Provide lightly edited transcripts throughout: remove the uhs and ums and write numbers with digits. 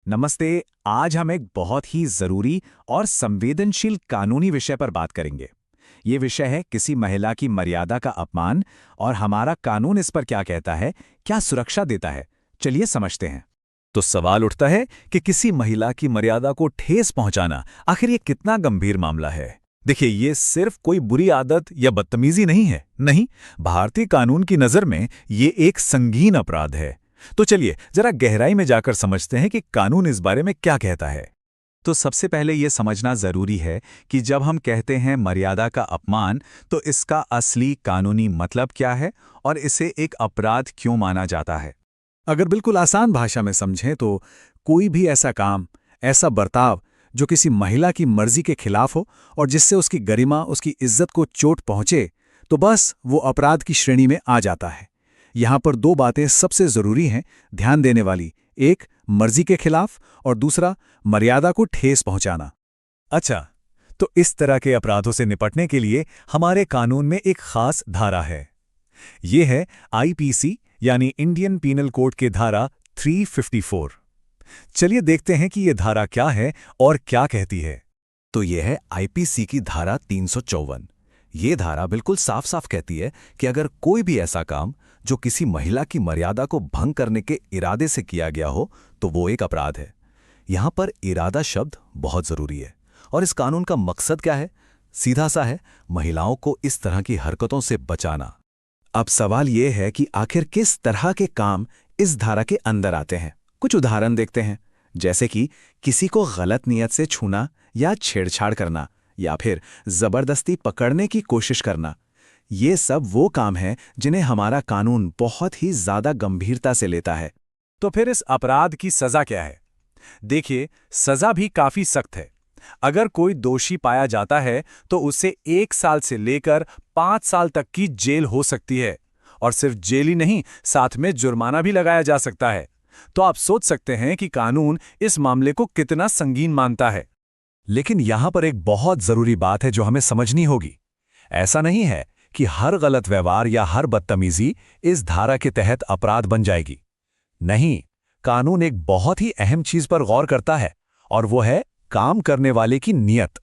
नमस्ते। आज हम एक बहुत ही जरूरी और संवेदनशील कानूनी विषय पर बात करेंगे। ये विषय है किसी महिला की मर्यादा का अपमान और हमारा कानून इस पर क्या कहता है, क्या सुरक्षा देता है। चलिए समझते हैं। तो सवाल उठता है कि किसी महिला की मर्यादा को ठेस पहुंचाना आखिर ये कितना गंभीर मामला है। देखिए, ये सिर्फ कोई बुरी आदत या बदतमीजी नहीं है। नहीं, भारतीय कानून की नज़र में ये एक संगीन अपराध है। तो चलिए जरा गहराई में जाकर समझते हैं कि कानून इस बारे में क्या कहता है। तो सबसे पहले ये समझना जरूरी है कि जब हम कहते हैं मर्यादा का अपमान, तो इसका असली कानूनी मतलब क्या है और इसे एक अपराध क्यों माना जाता है। अगर बिल्कुल आसान भाषा में समझें तो कोई भी ऐसा काम, ऐसा बर्ताव जो किसी महिला की मर्जी के खिलाफ हो और जिससे उसकी गरिमा, उसकी इज्जत को चोट पहुंचे, तो बस वो अपराध की श्रेणी में आ जाता है। यहाँ पर दो बातें सबसे जरूरी हैं ध्यान देने वाली। एक, मर्जी के खिलाफ, और दूसरा, मर्यादा को ठेस पहुंचाना। अच्छा, तो इस तरह के अपराधों से निपटने के लिए हमारे कानून में एक खास धारा है। ये है आईपीसी यानी इंडियन पीनल कोड के धारा 354। चलिए देखते हैं कि ये धारा क्या है और क्या कहती है। तो ये है आईपीसी की धारा 354। ये धारा बिल्कुल साफ साफ कहती है कि अगर कोई भी ऐसा काम जो किसी महिला की मर्यादा को भंग करने के इरादे से किया गया हो, तो वो एक अपराध है। यहां पर इरादा शब्द बहुत जरूरी है। और इस कानून का मकसद क्या है? सीधा सा है, महिलाओं को इस तरह की हरकतों से बचाना। अब सवाल यह है कि आखिर किस तरह के काम इस धारा के अंदर आते हैं। कुछ उदाहरण देखते हैं, जैसे कि किसी को गलत नियत से छूना या छेड़छाड़ करना, या फिर जबरदस्ती पकड़ने की कोशिश करना। ये सब वो काम हैं जिन्हें हमारा कानून बहुत ही ज्यादा गंभीरता से लेता है। तो फिर इस अपराध की सजा क्या है? देखिए, सजा भी काफी सख्त है। अगर कोई दोषी पाया जाता है तो उसे 1 साल से लेकर 5 साल तक की जेल हो सकती है। और सिर्फ जेल ही नहीं, साथ में जुर्माना भी लगाया जा सकता है। तो आप सोच सकते हैं कि कानून इस मामले को कितना संगीन मानता है। लेकिन यहां पर एक बहुत जरूरी बात है जो हमें समझनी होगी। ऐसा नहीं है कि हर गलत व्यवहार या हर बदतमीजी इस धारा के तहत अपराध बन जाएगी। नहीं, कानून एक बहुत ही अहम चीज पर गौर करता है, और वो है काम करने वाले की नीयत।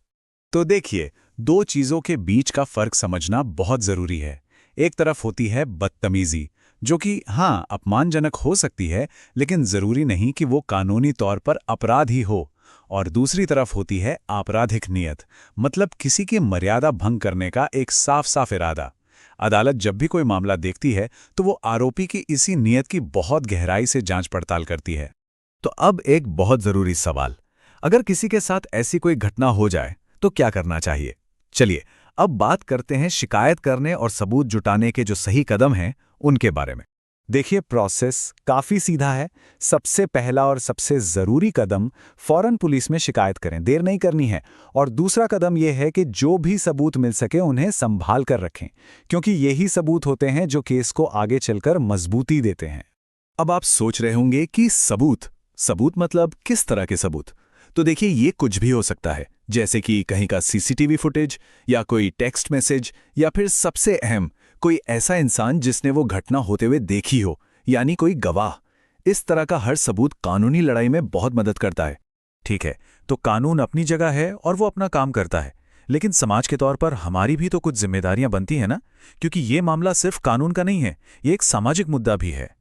तो देखिए, दो चीजों के बीच का फर्क समझना बहुत जरूरी है। एक तरफ होती है बदतमीजी, जो कि हाँ अपमानजनक हो सकती है, लेकिन जरूरी नहीं कि वो कानूनी तौर पर अपराध ही हो। और दूसरी तरफ होती है आपराधिक नियत, मतलब किसी की मर्यादा भंग करने का एक साफ साफ इरादा। अदालत जब भी कोई मामला देखती है तो वो आरोपी की इसी नियत की बहुत गहराई से जांच पड़ताल करती है। तो अब एक बहुत जरूरी सवाल, अगर किसी के साथ ऐसी कोई घटना हो जाए तो क्या करना चाहिए? चलिए अब बात करते हैं शिकायत करने और सबूत जुटाने के जो सही कदम हैं उनके बारे में। देखिए, प्रोसेस काफी सीधा है। सबसे पहला और सबसे जरूरी कदम, फौरन पुलिस में शिकायत करें, देर नहीं करनी है। और दूसरा कदम यह है कि जो भी सबूत मिल सके उन्हें संभाल कर रखें, क्योंकि यही सबूत होते हैं जो केस को आगे चलकर मजबूती देते हैं। अब आप सोच रहे होंगे कि सबूत मतलब किस तरह के सबूत? तो देखिए, ये कुछ भी हो सकता है, जैसे कि कहीं का सीसीटीवी फुटेज, या कोई टेक्स्ट मैसेज, या फिर सबसे अहम, कोई ऐसा इंसान जिसने वो घटना होते हुए देखी हो, यानी कोई गवाह। इस तरह का हर सबूत कानूनी लड़ाई में बहुत मदद करता है। ठीक है, तो कानून अपनी जगह है और वो अपना काम करता है, लेकिन समाज के तौर पर हमारी भी तो कुछ जिम्मेदारियां बनती हैं ना, क्योंकि ये मामला सिर्फ कानून का नहीं है, ये एक सामाजिक मुद्दा भी है।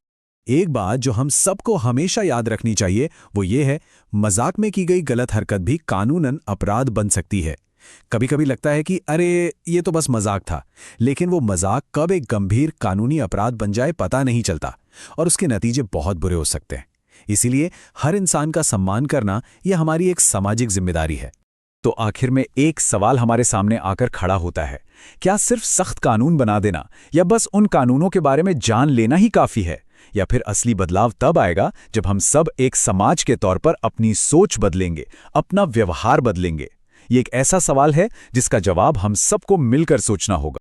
एक बात जो हम सबको हमेशा याद रखनी चाहिए वो ये है, मजाक में की गई गलत हरकत भी कानूनन अपराध बन सकती है। कभी कभी लगता है कि अरे ये तो बस मजाक था, लेकिन वो मजाक कब एक गंभीर कानूनी अपराध बन जाए पता नहीं चलता, और उसके नतीजे बहुत बुरे हो सकते हैं। इसीलिए हर इंसान का सम्मान करना यह हमारी एक सामाजिक जिम्मेदारी है। तो आखिर में एक सवाल हमारे सामने आकर खड़ा होता है, क्या सिर्फ सख्त कानून बना देना या बस उन कानूनों के बारे में जान लेना ही काफी है, या फिर असली बदलाव तब आएगा जब हम सब एक समाज के तौर पर अपनी सोच बदलेंगे, अपना व्यवहार बदलेंगे? ये एक ऐसा सवाल है जिसका जवाब हम सबको मिलकर सोचना होगा।